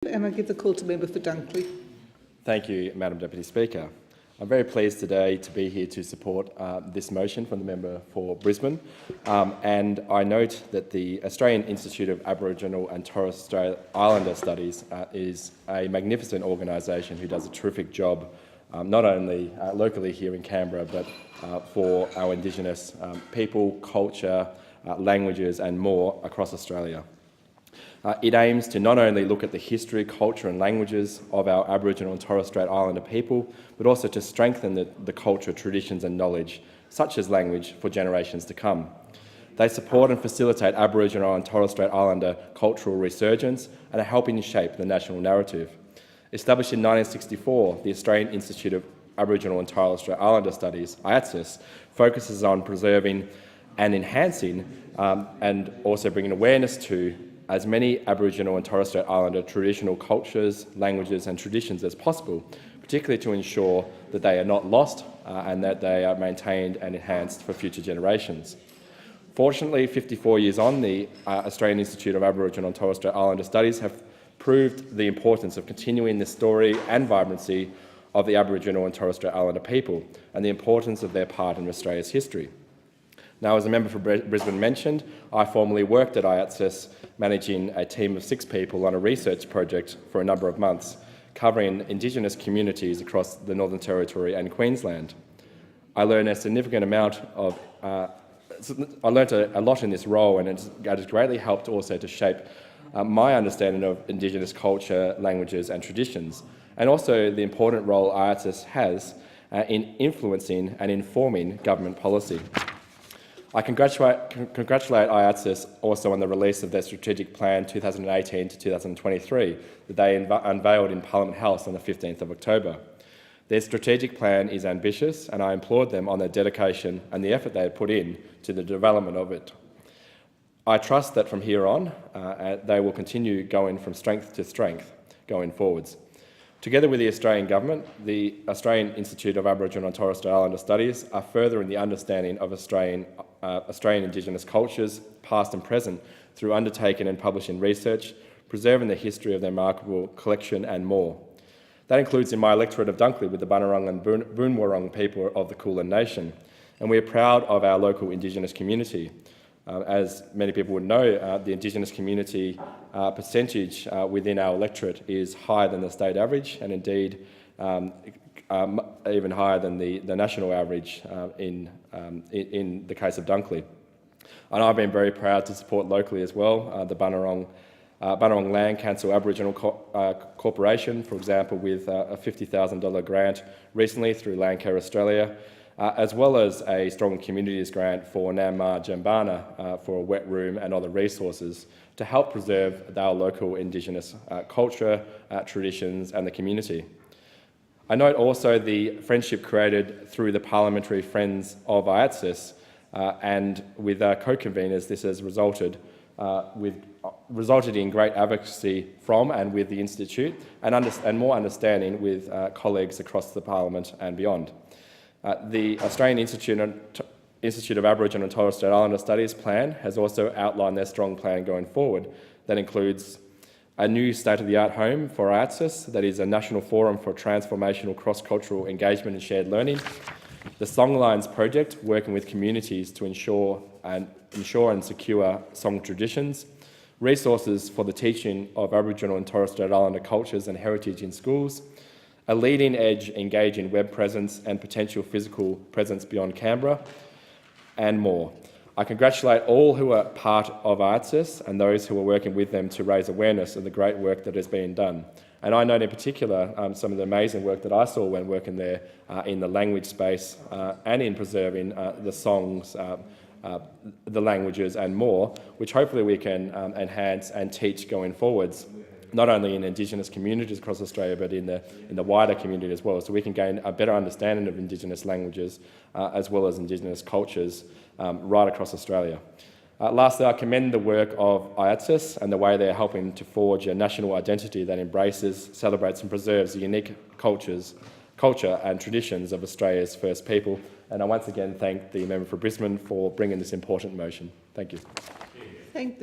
And I give the call to member for Dunkley. Thank you, Madam Deputy Speaker. I'm very pleased today to be here to support this motion from the member for Brisbane, and I note that the Australian Institute of Aboriginal and Torres Strait Islander Studies is a magnificent organisation who does a terrific job, not only locally here in Canberra, but for our Indigenous people, culture, languages and more across Australia. It aims to not only look at the history, culture and languages of our Aboriginal and Torres Strait Islander people, but also to strengthen the culture, traditions and knowledge, such as language, for generations to come. They support and facilitate Aboriginal and Torres Strait Islander cultural resurgence and are helping shape the national narrative. Established in 1964, the Australian Institute of Aboriginal and Torres Strait Islander Studies, IATSIS, focuses on preserving and enhancing and also bringing awareness to as many Aboriginal and Torres Strait Islander traditional cultures, languages and traditions as possible, particularly to ensure that they are not lost and that they are maintained and enhanced for future generations. Fortunately, 54 years on, the Australian Institute of Aboriginal and Torres Strait Islander Studies have proved the importance of continuing the story and vibrancy of the Aboriginal and Torres Strait Islander people and the importance of their part in Australia's history. Now, as a member for Brisbane mentioned, I formerly worked at IATSIS, managing a team of 6 people on a research project for a number of months, covering Indigenous communities across the Northern Territory and Queensland. I learned a significant amount of I learnt a lot in this role, and it has greatly helped also to shape my understanding of Indigenous culture, languages and traditions, and also the important role IATSIS has in influencing and informing government policy. I congratulate IATSIS also on the release of their Strategic Plan 2018 to 2023 that they unveiled in Parliament House on the 15th of October. Their strategic plan is ambitious, and I applaud them on their dedication and the effort they have put in to the development of it. I trust that from here on, they will continue going from strength to strength going forwards. Together with the Australian Government, the Australian Institute of Aboriginal and Torres Strait Islander Studies are furthering the understanding of Australian Indigenous cultures, past and present, through undertaking and publishing research, preserving the history of their remarkable collection and more. That includes in my electorate of Dunkley with the Bunurong and Boonwurrung people of the Kulin Nation, and we are proud of our local Indigenous community. As many people would know, the Indigenous community percentage within our electorate is higher than the state average, and indeed even higher than the national average in the case of Dunkley. And I've been very proud to support locally as well the Bunurong Land Council Aboriginal Corporation, for example, with a $50,000 grant recently through Landcare Australia, as well as a Strong Communities grant for Namar Jambana for a wet room and other resources to help preserve our local Indigenous culture, traditions and the community. I note also the friendship created through the Parliamentary Friends of IATSIS, and with co-conveners this has resulted in great advocacy from and with the Institute and more understanding with colleagues across the Parliament and beyond. The Australian Institute of Aboriginal and Torres Strait Islander Studies plan has also outlined their strong plan going forward. That includes a new state-of-the-art home for IATSIS, that is a national forum for transformational cross-cultural engagement and shared learning. The Songlines project, working with communities to ensure and secure song traditions. Resources for the teaching of Aboriginal and Torres Strait Islander cultures and heritage in schools. A leading-edge engaging web presence and potential physical presence beyond Canberra, and more. I congratulate all who are part of IATSIS and those who are working with them to raise awareness of the great work that has been done. And I note in particular some of the amazing work that I saw when working there in the language space and in preserving the songs, the languages and more, which hopefully we can enhance and teach going forwards, not only in Indigenous communities across Australia, but in the wider community as well, so we can gain a better understanding of Indigenous languages as well as Indigenous cultures right across Australia. Lastly, I commend the work of IATSIS and the way they're helping to forge a national identity that embraces, celebrates and preserves the unique culture and traditions of Australia's First People. And I once again thank the member for Brisbane for bringing this important motion. Thank you. Thank